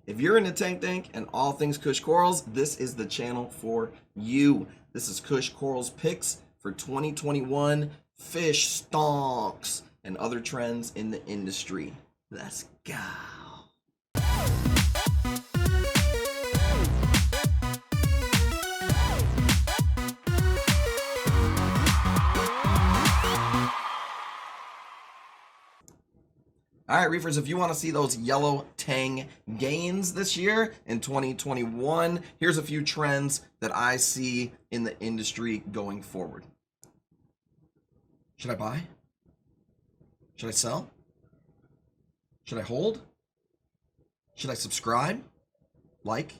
If you're into tank and all things Kush Corals, this is the channel for you. This is Kush Corals picks for 2021 fish stonks and other trends in the industry. Let's go. All right, reefers, if you want to see those yellow tang gains this year in 2021, here's a few trends that I see in the industry going forward. Should I buy? Should I sell? Should I hold? Should I subscribe, like,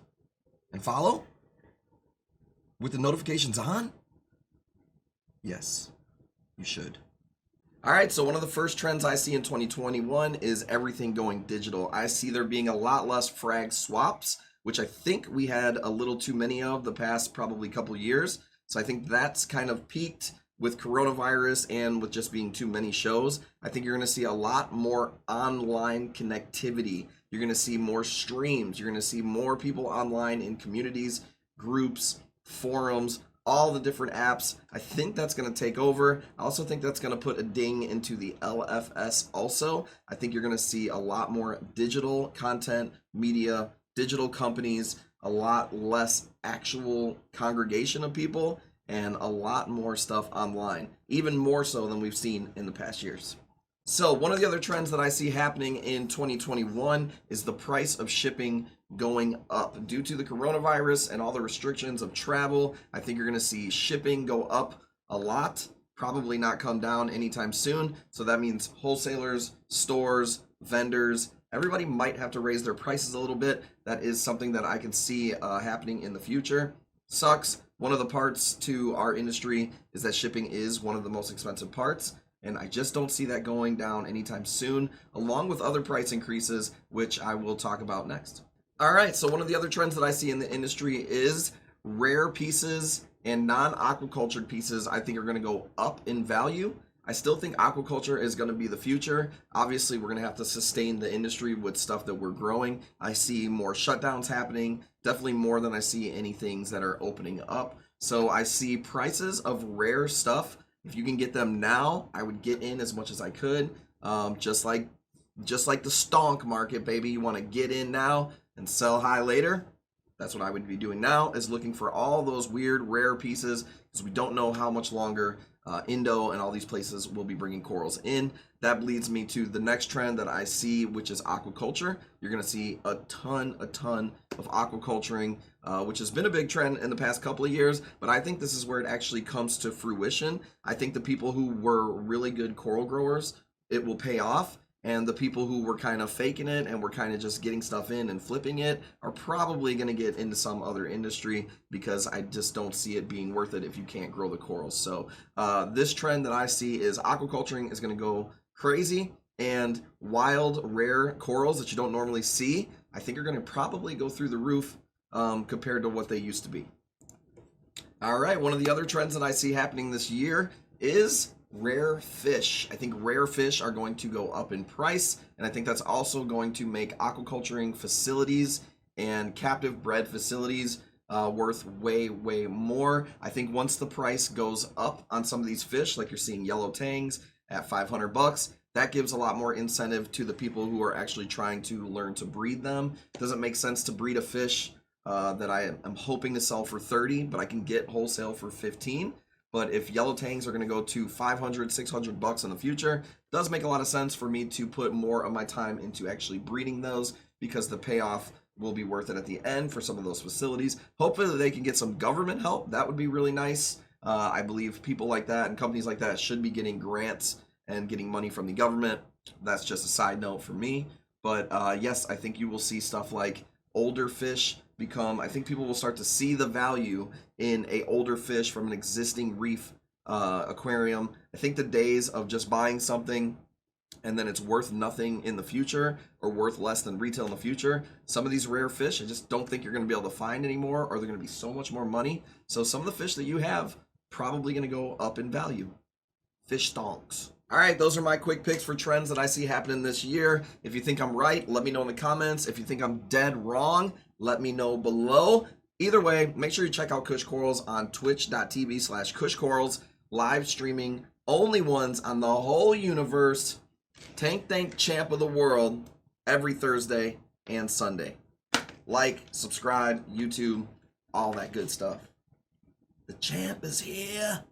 and follow with the notifications on? Yes, you should. All right, so one of the first trends I see in 2021 is everything going digital. I see there being a lot less frag swaps, which I think we had a little too many of the past probably couple years. So I think that's kind of peaked with coronavirus and with just being too many shows. I think you're gonna see a lot more online connectivity. You're gonna see more streams. You're gonna see more people online in communities, groups, forums, all the different apps. I think that's going to take over. I also think that's going to put a ding into the LFS also. I think you're going to see a lot more digital content, media, digital companies, a lot less actual congregation of people, and a lot more stuff online, even more so than we've seen in the past years. So one of the other trends that I see happening in 2021 is the price of shipping going up due to the coronavirus and all the restrictions of travel. I think you're going to see shipping go up a lot, probably not come down anytime soon. So that means wholesalers, stores, vendors, everybody might have to raise their prices a little bit. That is something that I can see happening in the future. Sucks. One of the parts to our industry is that shipping is one of the most expensive parts. And I just don't see that going down anytime soon, along with other price increases, which I will talk about next. All right, so one of the other trends that I see in the industry is rare pieces and non-aquacultured pieces I think are going to go up in value. I still think aquaculture is going to be the future. Obviously, we're going to have to sustain the industry with stuff that we're growing. I see more shutdowns happening, definitely more than I see any things that are opening up. So I see prices of rare stuff. If you can get them now, I would get in as much as I could. Just like the stonk market, baby. You want to get in now and sell high later. That's what I would be doing now, is looking for all those weird rare pieces, because we don't know how much longer Indo and all these places will be bringing corals in. That leads me to the next trend that I see, which is aquaculture. You're going to see a ton of aquaculturing, which has been a big trend in the past couple of years, but I think this is where it actually comes to fruition. I think the people who were really good coral growers, it will pay off. And the people who were kind of faking it and were kind of just getting stuff in and flipping it are probably going to get into some other industry, because I just don't see it being worth it if you can't grow the corals. So this trend that I see is aquaculturing is going to go crazy, and wild, rare corals that you don't normally see, I think are going to probably go through the roof compared to what they used to be. All right, one of the other trends that I see happening this year is rare fish. I think rare fish are going to go up in price, and I think that's also going to make aquaculturing facilities and captive bred facilities worth way more. I think once the price goes up on some of these fish, like you're seeing yellow tangs at 500 bucks, that gives a lot more incentive to the people who are actually trying to learn to breed them. It doesn't make sense to breed a fish that I am hoping to sell for 30, but I can get wholesale for 15. But if yellow tangs are going to go to 500, 600 bucks in the future, it does make a lot of sense for me to put more of my time into actually breeding those, because the payoff will be worth it at the end for some of those facilities. Hopefully they can get some government help. That would be really nice. I believe people like that and companies like that should be getting grants and getting money from the government. That's just a side note for me. But yes, I think you will see stuff like older fish become, I think people will start to see the value in a older fish from an existing reef aquarium. I think the days of just buying something and then it's worth nothing in the future, or worth less than retail in the future, some of these rare fish I just don't think you're going to be able to find anymore, or they're going to be so much more money. So some of the fish that you have probably going to go up in value. Fish stonks. All right, those are my quick picks for trends that I see happening this year. If you think I'm right, let me know in the comments. If you think I'm dead wrong, let me know below. Either way, make sure you check out Kush Corals on twitch.tv/KushCorals, live streaming, only ones on the whole universe. Tank champ of the world every Thursday and Sunday. Like, subscribe, YouTube, all that good stuff. The champ is here.